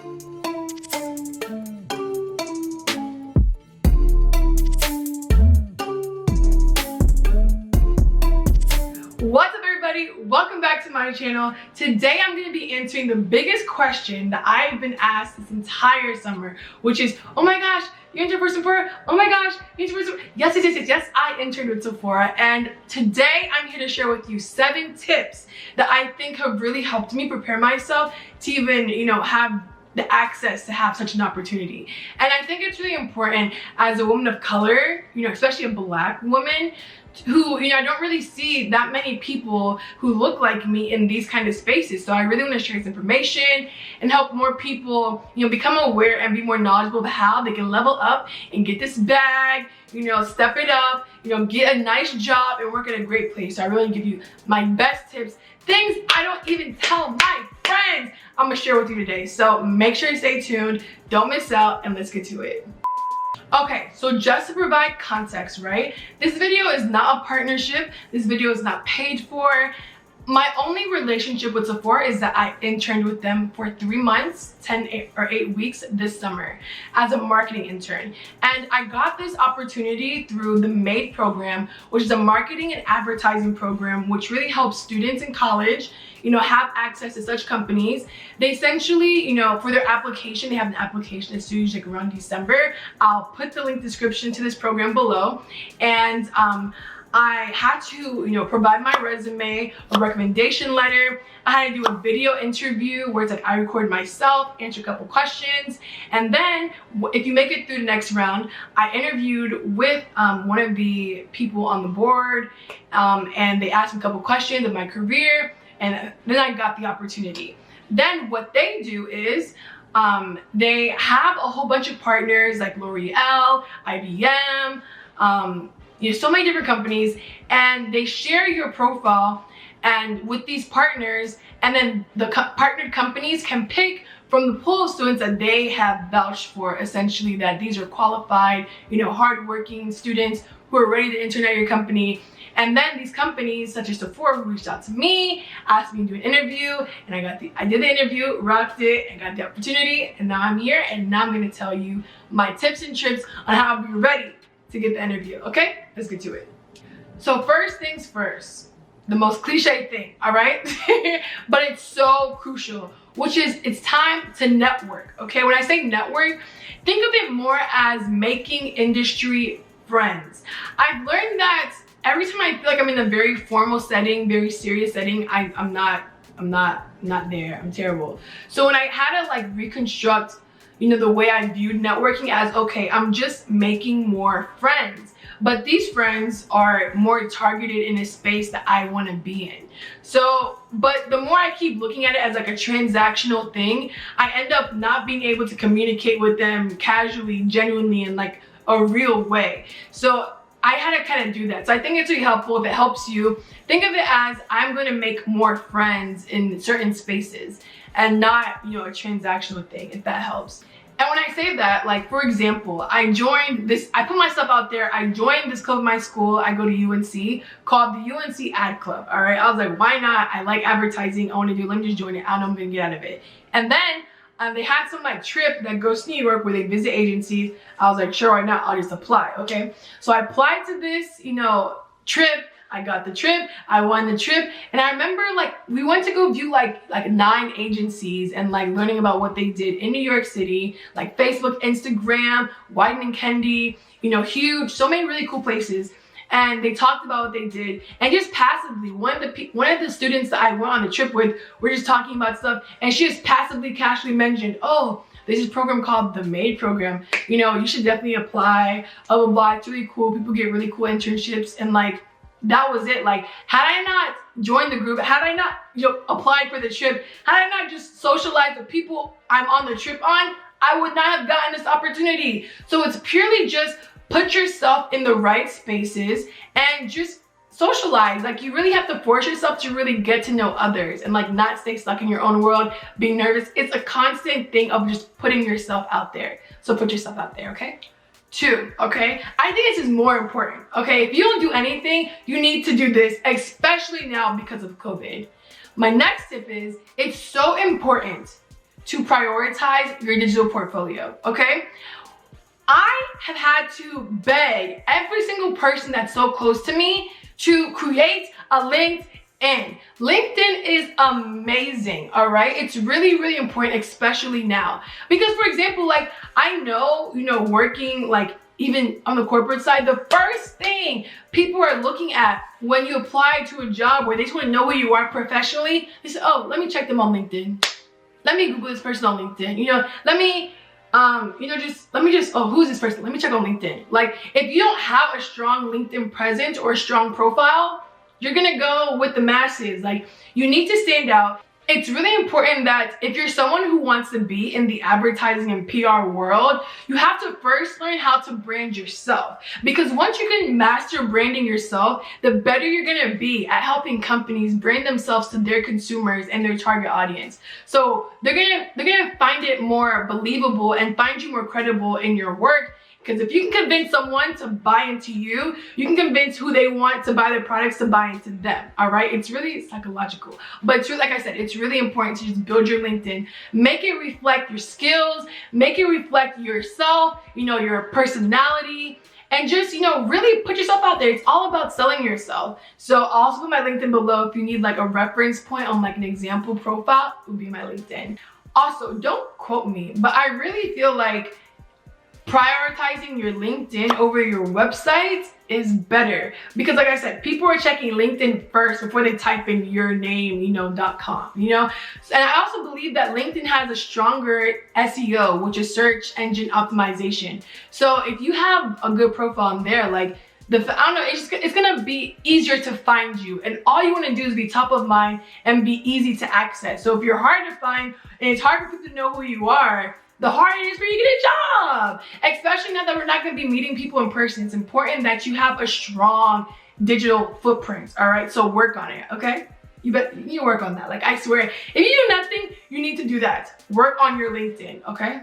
What's up, everybody? Welcome back to my channel. Today I'm going to be answering the biggest question that I've been asked this entire summer, which is, oh my gosh, you interned for Sephora? Oh my gosh, you interned for Sephora? Yes, I interned with Sephora, and today I'm here to share with you 7 tips that I think have really helped me prepare myself to even, have the access to have such an opportunity. And I think it's really important as a woman of color, especially a Black woman, who, I don't really see that many people who look like me in these kind of spaces. So I really want to share this information and help more people, become aware and be more knowledgeable of how they can level up and get this bag, step it up, get a nice job and work at a great place. So I really give you my best tips, things I don't even tell my friends, I'm gonna share with you today. So make sure you stay tuned, don't miss out, and let's get to it. Okay, so just to provide context, right? This video is not a partnership. This video is not paid for. My only relationship with Sephora is that I interned with them for 3 months, 10 or 8 weeks this summer as a marketing intern. And I got this opportunity through the MADE program, which is a marketing and advertising program, which really helps students in college, have access to such companies. They essentially, for their application, they have an application that's due like around December. I'll put the link description to this program below. And I had to, provide my resume, a recommendation letter. I had to do a video interview where it's like I record myself, answer a couple questions, and then if you make it through the next round, I interviewed with one of the people on the board, and they asked me a couple questions of my career, and then I got the opportunity. Then what they do is they have a whole bunch of partners like L'Oreal, IBM, so many different companies, and they share your profile and with these partners, and then the partnered companies can pick from the pool of students that they have vouched for, essentially that these are qualified, hardworking students who are ready to intern at your company. And then these companies such as Sephora reached out to me, asked me to do an interview, and I did the interview, rocked it, and got the opportunity, and now I'm here, and now I'm gonna tell you my tips and tricks on how to be ready to get the interview. Okay, let's get to it. So first things first, the most cliche thing, all right? But it's so crucial, which is it's time to network, okay? When I say network, think of it more as making industry friends. I've learned that every time I feel like I'm in a very formal setting, very serious setting, I'm not there, I'm terrible. So when I had to reconstruct the way I viewed networking as, okay, I'm just making more friends, but these friends are more targeted in a space that I want to be in. So, but the more I keep looking at it as like a transactional thing, I end up not being able to communicate with them casually, genuinely, in like a real way. So I had to kind of do that. So I think it's really helpful if it helps you. Think of it as I'm going to make more friends in certain spaces and not, a transactional thing, if that helps. And when I say that, like, for example, I put myself out there, I joined this club at my school, I go to UNC, called the UNC Ad Club, all right? I was like, why not? I like advertising, let me just join it, I don't know I'm gonna get out of it. And then they had some trip that goes to New York where they visit agencies. I was like, sure, why not? I'll just apply, okay? So I applied to this, trip. I got the trip, I won the trip, and I remember we went to go view like 9 agencies and learning about what they did in New York City, like Facebook, Instagram, Wyden and Kendi, huge, so many really cool places. And they talked about what they did, and just passively, one of the students that I went on the trip with, were just talking about stuff, and she just passively, casually mentioned, oh, there's this program called the MADE program. You should definitely apply. Blah, blah, blah. It's really cool. People get really cool internships, and that was it. Had I not joined the group, had I not applied for the trip, had I not just socialized with people I'm on the trip on, I would not have gotten this opportunity. So it's purely just put yourself in the right spaces and just socialize. You really have to force yourself to really get to know others and not stay stuck in your own world, being nervous. It's a constant thing of just putting yourself out there. So put yourself out there, okay? 2, okay? I think this is more important, okay? If you don't do anything, you need to do this, especially now because of COVID. My next tip is, it's so important to prioritize your digital portfolio, okay? I have had to beg every single person that's so close to me to create a LinkedIn. LinkedIn is amazing, all right? It's really, really important, especially now. Because for example, like I know, working like even on the corporate side, the first thing people are looking at when you apply to a job where they just want to know who you are professionally, they say, oh, let me check them on LinkedIn. Let me Google this person on LinkedIn. Let me oh, who's this person? Let me check on LinkedIn. Like, if you don't have a strong LinkedIn presence or a strong profile, you're gonna go with the masses. Like, you need to stand out. It's really important that if you're someone who wants to be in the advertising and PR world, you have to first learn how to brand yourself. Because once you can master branding yourself, the better you're gonna be at helping companies brand themselves to their consumers and their target audience. So they're gonna find it more believable and find you more credible in your work. Because if you can convince someone to buy into you, you can convince who they want to buy their products to buy into them, all right? It's really psychological. But it's really, like I said, it's really important to just build your LinkedIn. Make it reflect your skills, make it reflect yourself, your personality, and just, really put yourself out there. It's all about selling yourself. So I'll also put my LinkedIn below if you need like a reference point on like an example profile, it would be my LinkedIn. Also, don't quote me, but I really feel like prioritizing your LinkedIn over your website is better, because like I said, people are checking LinkedIn first before they type in your name, .com, And I also believe that LinkedIn has a stronger SEO, which is search engine optimization. So if you have a good profile in there, like I don't know, it's gonna be easier to find you, and all you want to do is be top of mind and be easy to access. So if you're hard to find and it's hard for people to know who you are, the harder it is for you to get a job. Especially now that we're not going to be meeting people in person. It's important that you have a strong digital footprint, all right? So work on it, okay? You need to work on that. Like, I swear, if you do nothing, you need to do that. Work on your LinkedIn, okay?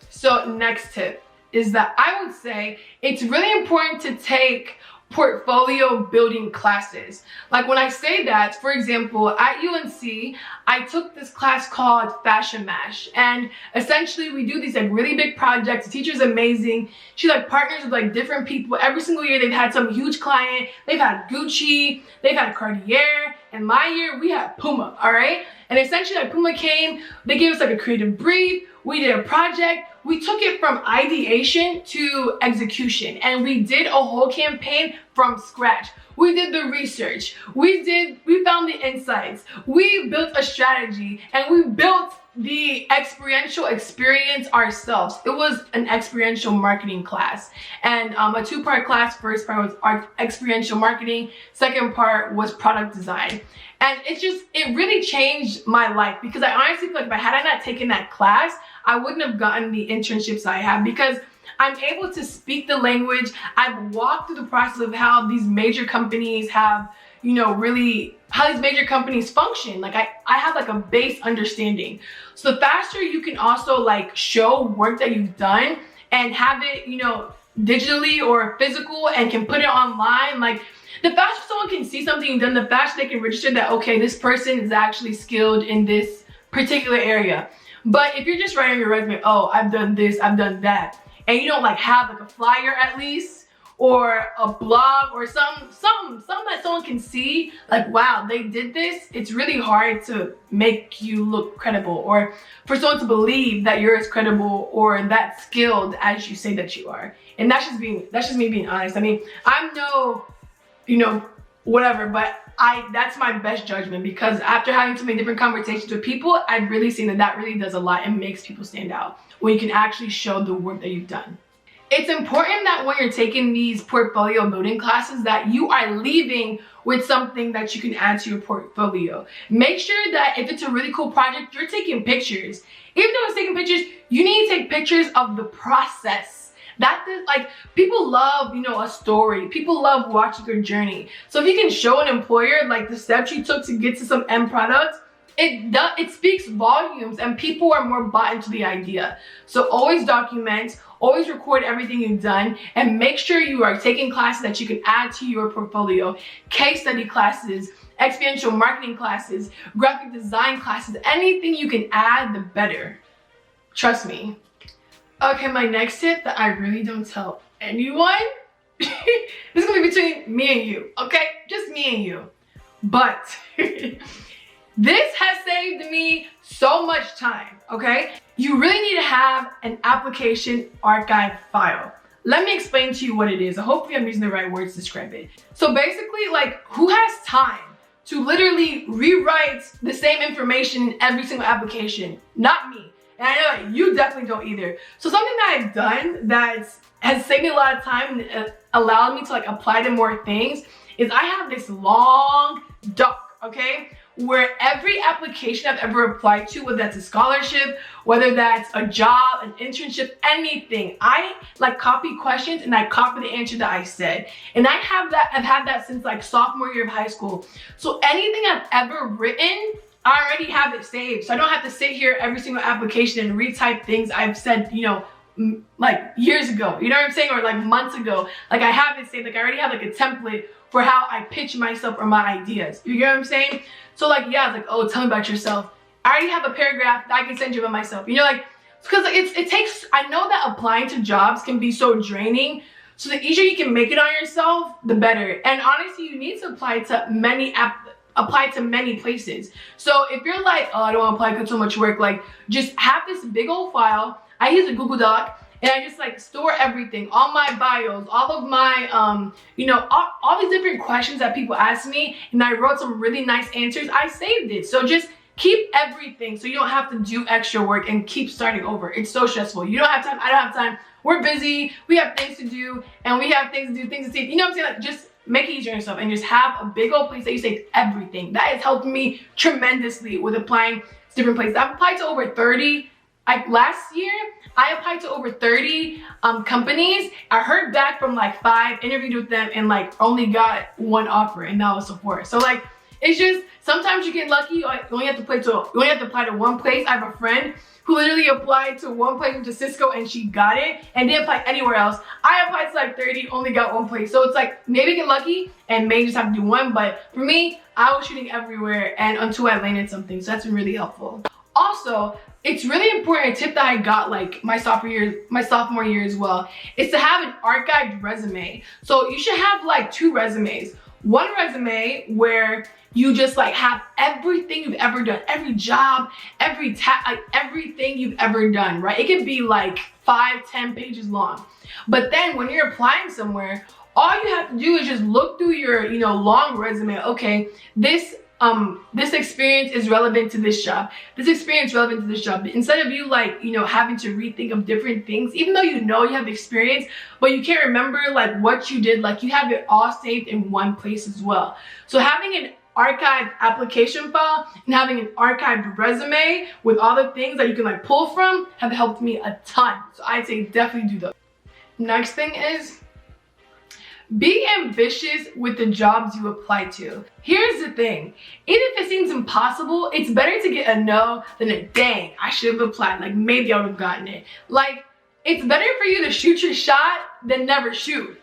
So next tip is that I would say it's really important to take portfolio building classes. Like when I say that, for example, at UNC, I took this class called Fashion Mash, and essentially we do these like really big projects. The teacher's amazing. She like partners with like different people. Every single year they've had some huge client. They've had Gucci, they've had Cartier, and my year we had Puma, all right? And essentially like Puma came, they gave us like a creative brief. We did a project. We took it from ideation to execution, and we did a whole campaign from scratch. We did the research, we found the insights, we built a strategy, and we built the experiential experience ourselves. It was an experiential marketing class, and a two-part class. First part was our experiential marketing, second part was product design. And it really changed my life, because I honestly feel like had I not taken that class, I wouldn't have gotten the internships I have, because I'm able to speak the language. I've walked through the process of how these major companies have, really how these major companies function. Like I have like a base understanding. So the faster you can also like show work that you've done and have it, digitally or physical, and can put it online, like the faster someone can see something you've done, the faster they can register that, okay, this person is actually skilled in this particular area. But if you're just writing on your resume, oh, I've done this, I've done that, and you don't like have like a flyer at least, or a blog, or something that someone can see, like, wow, they did this, it's really hard to make you look credible, or for someone to believe that you're as credible or that skilled as you say that you are. And that's just me being honest. I mean, I'm no, whatever, but that's my best judgment, because after having so many different conversations with people, I've really seen that really does a lot and makes people stand out when you can actually show the work that you've done. It's important that when you're taking these portfolio building classes, that you are leaving with something that you can add to your portfolio. Make sure that if it's a really cool project, you're taking pictures. Even though it's taking pictures, you need to take pictures of the process. Like, people love, a story. People love watching your journey. So if you can show an employer like the steps you took to get to some end product, it speaks volumes, and people are more bought into the idea. So always document, always record everything you've done, and make sure you are taking classes that you can add to your portfolio. Case study classes, experiential marketing classes, graphic design classes, anything you can add, the better. Trust me. Okay, my next tip that I really don't tell anyone, this is gonna be between me and you, okay? Just me and you. But this has saved me so much time, okay? You really need to have an application archive file. Let me explain to you what it is. Hopefully I'm using the right words to describe it. So basically, like, who has time to literally rewrite the same information in every single application? Not me. And I know that you definitely don't either. So something that I've done that has saved me a lot of time and allowed me to like apply to more things is I have this long doc, okay? Where every application I've ever applied to, whether that's a scholarship, whether that's a job, an internship, anything, I like copy questions and I copy the answer that I said. And I've had that since like sophomore year of high school. So anything I've ever written, I already have it saved. So I don't have to sit here every single application and retype things I've said, you know, like years ago, you know what I'm saying? Or like months ago. Like I have it saved, like I already have like a template for how I pitch myself or my ideas. You get what I'm saying? So like, yeah, it's like, oh, tell me about yourself. I already have a paragraph that I can send you about myself. You know, like, because like, it takes, I know that applying to jobs can be so draining. So the easier you can make it on yourself, the better. And honestly, you need to apply to many places. So if you're like, oh, I don't want to apply because so much work, like just have this big old file. I use a Google Doc. And I just like store everything, all my bios, all of my, you know, all these different questions that people ask me, and I wrote some really nice answers. I saved it. So just keep everything so you don't have to do extra work and keep starting over. It's so stressful. You don't have time. I don't have time. We're busy. We have things to do, and we have things to do, things to see. You know what I'm saying? Like just make it easier on yourself and just have a big old place that you save everything. That has helped me tremendously with applying to different places. I've applied to over 30. Last year, I applied to over 30 companies. I heard back from like 5, interviewed with them, and like only got 1 offer, and that was Sephora. So like, it's just, sometimes you get lucky. You only have to apply to one place. I have a friend who literally applied to one place, to Cisco, and she got it, and didn't apply anywhere else. I applied to like 30, only got 1 place. So it's like, maybe get lucky and maybe just have to do 1, but for me, I was shooting everywhere, and until I landed something, so that's been really helpful. Also, it's really important, a tip that I got like my sophomore year as well, is to have an archived resume. So you should have like 2 resumes. One resume where you just like have everything you've ever done, every job, like everything you've ever done, right? It can be like 5-10 pages long. But then when you're applying somewhere, all you have to do is just look through your, you know, long resume. Okay, this experience is relevant to this job. This experience is relevant to this job. Instead of you like, you know, having to rethink of different things, even though you know you have experience, but you can't remember like what you did, like you have it all saved in one place as well. So having an archived application file and having an archived resume with all the things that you can like pull from have helped me a ton. So I'd say definitely do those. Next thing is, be ambitious with the jobs you apply to. Here's the thing, even if it seems impossible, it's better to get a no than a dang, I should have applied, like maybe I would have gotten it. Like, it's better for you to shoot your shot than never shoot.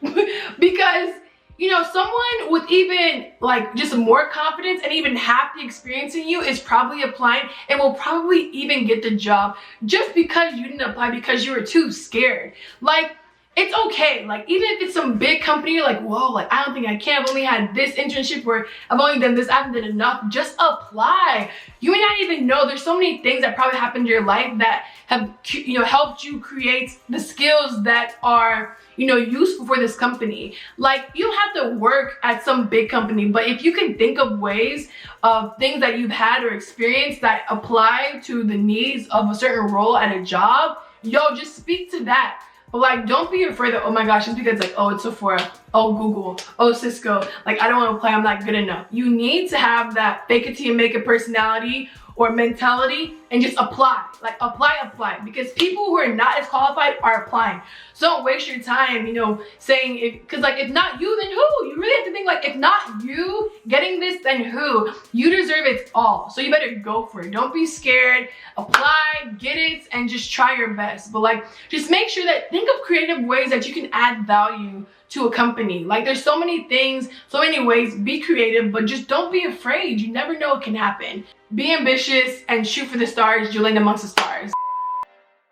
Because, you know, someone with even like just more confidence and even half the experience in you is probably applying and will probably even get the job just because you didn't apply because you were too scared. Like, it's okay, like even if it's some big company, you're like, whoa, like I don't think I can, I've only had this internship where I've only done this, I haven't done enough, just apply. You may not even know, there's so many things that probably happened in your life that have, you know, helped you create the skills that are, you know, useful for this company. Like, you don't have to work at some big company, but if you can think of ways of things that you've had or experienced that apply to the needs of a certain role at a job, yo, just speak to that. But like, don't be afraid that, oh my gosh, just because like, oh, it's Sephora, oh, Google, oh, Cisco, like I don't want to apply, I'm not good enough. You need to have that fake it till you make it personality or mentality and just apply. Like apply. Because people who are not as qualified are applying. So don't waste your time, you know, saying, because like if not you, then who? You really have to think like, if not you getting this, then who? You deserve it all. So you better go for it. Don't be scared. Apply, get it, and just try your best. But like, just make sure that, think of creative ways that you can add value to a company. Like there's so many things, so many ways. Be creative, but just don't be afraid. You never know what can happen. Be ambitious and shoot for the stars. You'll land amongst the stars.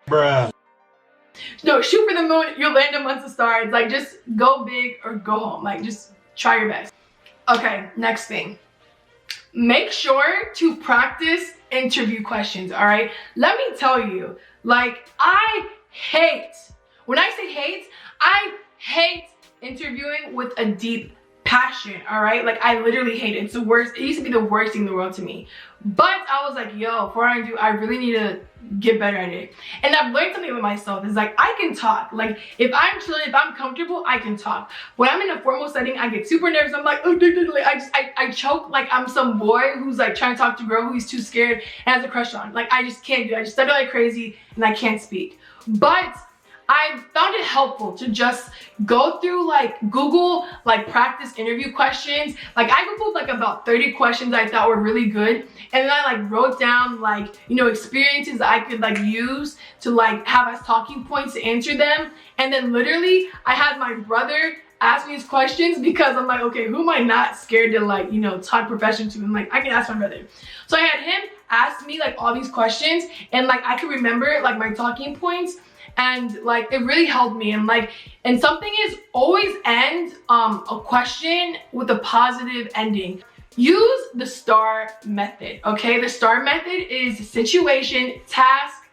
Bruh. No, shoot for the moon. You'll land amongst the stars. Like just go big or go home. Like just try your best. Okay, next thing. Make sure to practice interview questions, all right? Let me tell you, like when I say hate, I hate interviewing with a deep passion, all right? Like I literally hate it. It's the worst. It used to be the worst thing in the world to me. But I was like, yo, before I do, I really need to get better at it. And I've learned something about myself. It's like, I can talk. Like if I'm chilling, if I'm comfortable, I can talk. When I'm in a formal setting, I get super nervous. I'm like, oh, I choke like I'm some boy who's like trying to talk to a girl who he's too scared and has a crush on. Like I just can't do it. I just stutter like crazy and I can't speak. But I found it helpful to just go through like Google like practice interview questions. Like I Googled like about 30 questions I thought were really good, and then I like wrote down like, you know, experiences I could like use to like have as talking points to answer them. And then literally I had my brother ask me these questions because I'm like, okay, who am I not scared to like, you know, talk profession to? I'm like, I can ask my brother. So I had him ask me like all these questions, and like I could remember like my talking points. And like it really helped me. And like, and something is always end a question with a positive ending. Use the STAR method, okay? The STAR method is situation, task,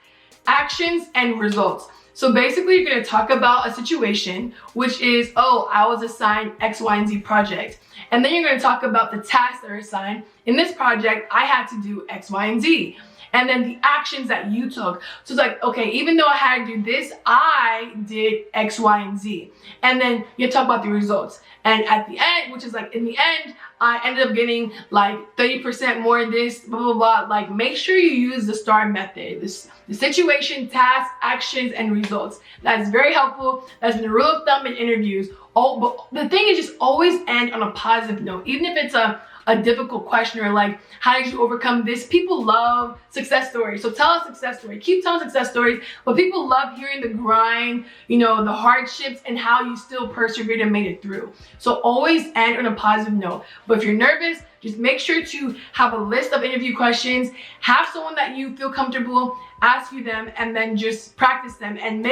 actions, and results. So basically you're gonna talk about a situation, which is, oh, I was assigned X, Y, and Z project. And then you're gonna talk about the tasks that are assigned. In this project, I had to do X, Y, and Z. And then the actions that you took. So it's like, okay, even though I had to do this, I did X, Y, and Z. And then you talk about the results. And at the end, which is like in the end, I ended up getting like 30% more of this, blah, blah, blah. Like make sure you use the STAR method. The situation, task, actions, and results. That's very helpful. That's been a rule of thumb in interviews. Oh, but the thing is just always end on a positive note. Even if it's a difficult question or like, how did you overcome this? People love success stories. So tell a success story. Keep telling success stories, but people love hearing the grind, you know, the hardships and how you still persevered and made it through. So always end on a positive note. But if you're nervous, just make sure to have a list of interview questions, have someone that you feel comfortable, ask you them, and then just practice them and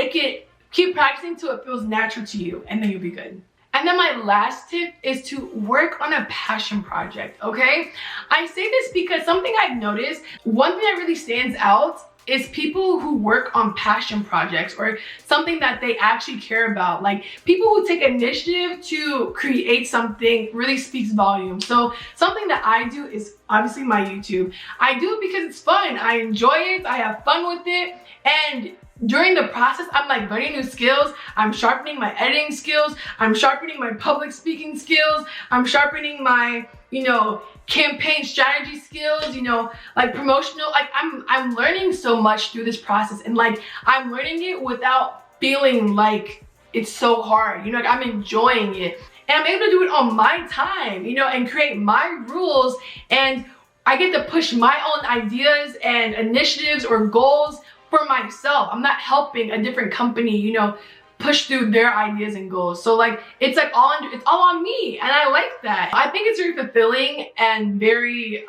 keep practicing till it feels natural to you, and then you'll be good. And then my last tip is to work on a passion project, okay? I say this because something I've noticed, one thing that really stands out is people who work on passion projects or something that they actually care about. Like people who take initiative to create something really speaks volumes. So something that I do is obviously my YouTube. I do it because it's fun. I enjoy it. I have fun with it. And during the process, I'm like learning new skills. I'm sharpening my editing skills. I'm sharpening my public speaking skills. I'm sharpening my, you know, campaign strategy skills, you know, like promotional. Like I'm learning so much through this process, and like I'm learning it without feeling like it's so hard. You know, like I'm enjoying it, and I'm able to do it on my time, you know, and create my rules, and I get to push my own ideas and initiatives or goals for myself. I'm not helping a different company, you know, push through their ideas and goals. So like it's all on me, and I like that. I think it's very fulfilling and very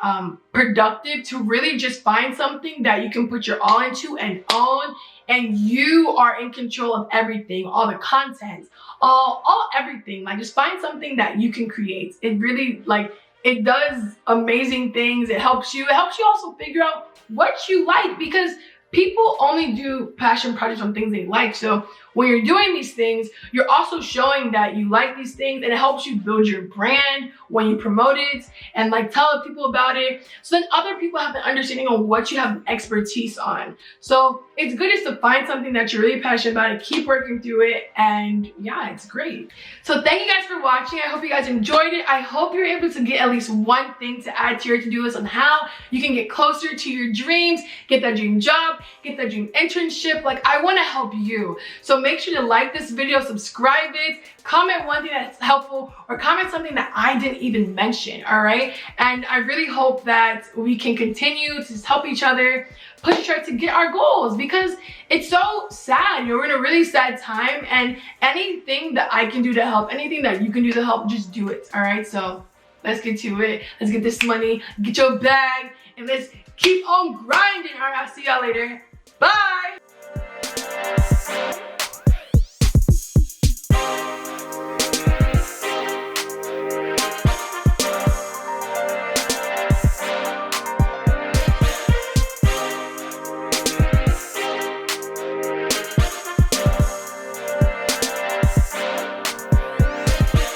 productive to really just find something that you can put your all into and own, and you are in control of everything, all the content, all everything. Like just find something that you can create. It really like it does amazing things. It helps you also figure out what you like, because people only do passion projects on things they like. So when you're doing these things, you're also showing that you like these things, and it helps you build your brand when you promote it and like tell people about it. So then other people have an understanding of what you have expertise on. So it's good just to find something that you're really passionate about and keep working through it. And yeah, it's great. So thank you guys for watching. I hope you guys enjoyed it. I hope you're able to get at least one thing to add to your to-do list on how you can get closer to your dreams, get that dream job, get that dream internship. Like, I want to help you. So make sure to like this video, subscribe it, comment one thing that's helpful, or comment something that I didn't even mention, all right? And I really hope that we can continue to just help each other, push each other to get our goals, because it's so sad. We're in a really sad time, and anything that I can do to help, anything that you can do to help, just do it, all right? So let's get to it. Let's get this money, get your bag, and let's keep on grinding. All right, I'll see y'all later. Bye.